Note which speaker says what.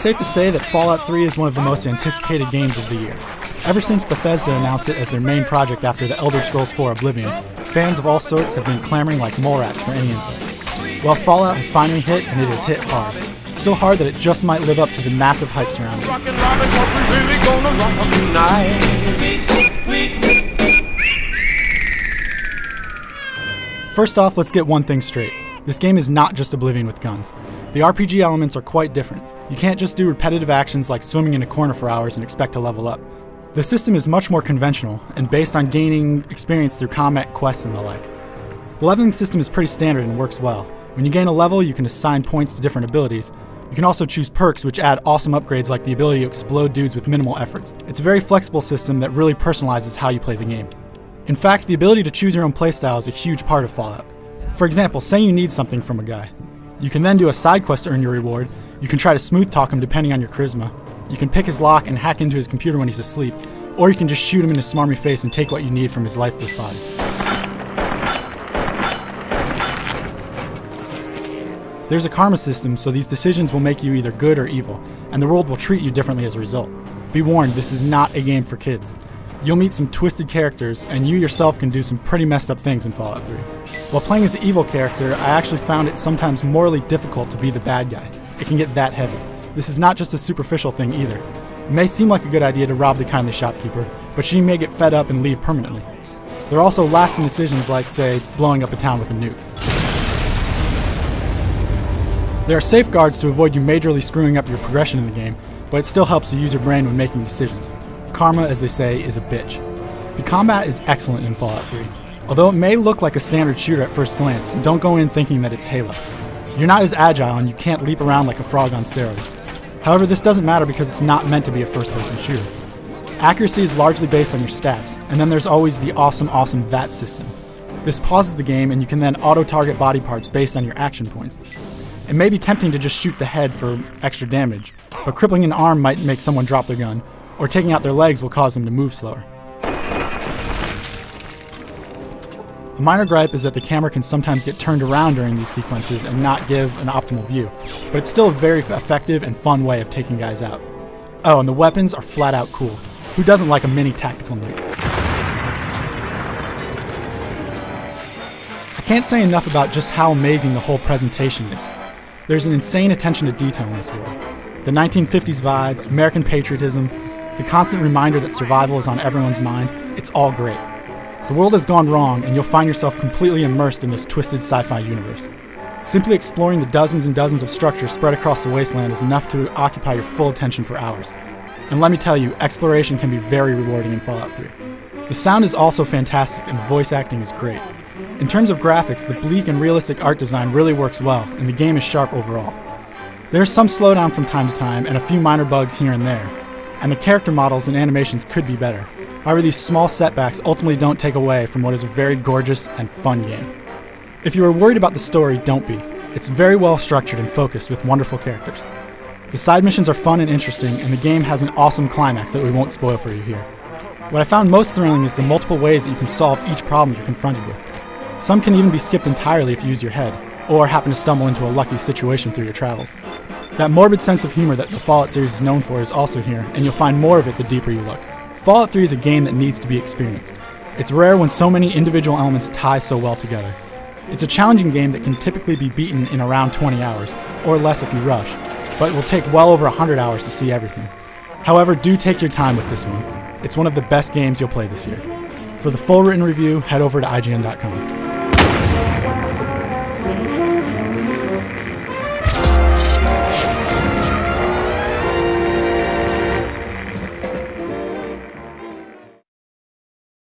Speaker 1: safe to say that Fallout 3 is one of the most anticipated games of the year. Ever since Bethesda announced it as their main project after the Elder Scrolls 4 Oblivion, fans of all sorts have been clamoring like mole rats for any info. Well, Fallout has finally hit, and it has hit hard. So hard that it just might live up to the massive hype surrounding it. First off, let's get one thing straight. This game is not just Oblivion with guns. The RPG elements are quite different. You can't just do repetitive actions like swimming in a corner for hours and expect to level up. The system is much more conventional and based on gaining experience through combat quests and the like. The leveling system is pretty standard and works well. When you gain a level, you can assign points to different abilities. You can also choose perks which add awesome upgrades like the ability to explode dudes with minimal efforts. It's a very flexible system that really personalizes how you play the game. In fact, the ability to choose your own playstyle is a huge part of Fallout. For example, say you need something from a guy. You can then do a side quest to earn your reward. You can try to smooth talk him depending on your charisma. You can pick his lock and hack into his computer when he's asleep, or you can just shoot him in his smarmy face and take what you need from his lifeless body. There's a karma system, so these decisions will make you either good or evil, and the world will treat you differently as a result. Be warned, this is not a game for kids. You'll meet some twisted characters, and you yourself can do some pretty messed up things in Fallout 3. While playing as the evil character, I actually found it sometimes morally difficult to be the bad guy. It can get that heavy. This is not just a superficial thing either. It may seem like a good idea to rob the kindly shopkeeper, but she may get fed up and leave permanently. There are also lasting decisions like, say, blowing up a town with a nuke. There are safeguards to avoid you majorly screwing up your progression in the game, but it still helps to use your brain when making decisions. Karma, as they say, is a bitch. The combat is excellent in Fallout 3. Although it may look like a standard shooter at first glance, don't go in thinking that it's Halo. You're not as agile and you can't leap around like a frog on steroids. However, this doesn't matter because it's not meant to be a first-person shooter. Accuracy is largely based on your stats, and then there's always the awesome VAT system. This pauses the game and you can then auto-target body parts based on your action points. It may be tempting to just shoot the head for extra damage, but crippling an arm might make someone drop their gun, or taking out their legs will cause them to move slower. A minor gripe is that the camera can sometimes get turned around during these sequences and not give an optimal view, but it's still a very effective and fun way of taking guys out. Oh, and the weapons are flat out cool. Who doesn't like a mini tactical nuke? I can't say enough about just how amazing the whole presentation is. There's an insane attention to detail in this world. The 1950s vibe, American patriotism, the constant reminder that survival is on everyone's mind, it's all great. The world has gone wrong, and you'll find yourself completely immersed in this twisted sci-fi universe. Simply exploring the dozens and dozens of structures spread across the wasteland is enough to occupy your full attention for hours. And let me tell you, exploration can be very rewarding in Fallout 3. The sound is also fantastic, and the voice acting is great. In terms of graphics, the bleak and realistic art design really works well, and the game is sharp overall. There's some slowdown from time to time, and a few minor bugs here and there, and the character models and animations could be better. However, these small setbacks ultimately don't take away from what is a very gorgeous and fun game. If you are worried about the story, don't be. It's very well structured and focused with wonderful characters. The side missions are fun and interesting, and the game has an awesome climax that we won't spoil for you here. What I found most thrilling is the multiple ways that you can solve each problem you're confronted with. Some can even be skipped entirely if you use your head, or happen to stumble into a lucky situation through your travels. That morbid sense of humor that the Fallout series is known for is also here, and you'll find more of it the deeper you look. Fallout 3 is a game that needs to be experienced. It's rare when so many individual elements tie so well together. It's a challenging game that can typically be beaten in around 20 hours, or less if you rush, but it will take well over 100 hours to see everything. However, do take your time with this one. It's one of the best games you'll play this year. For the full written review, head over to IGN.com.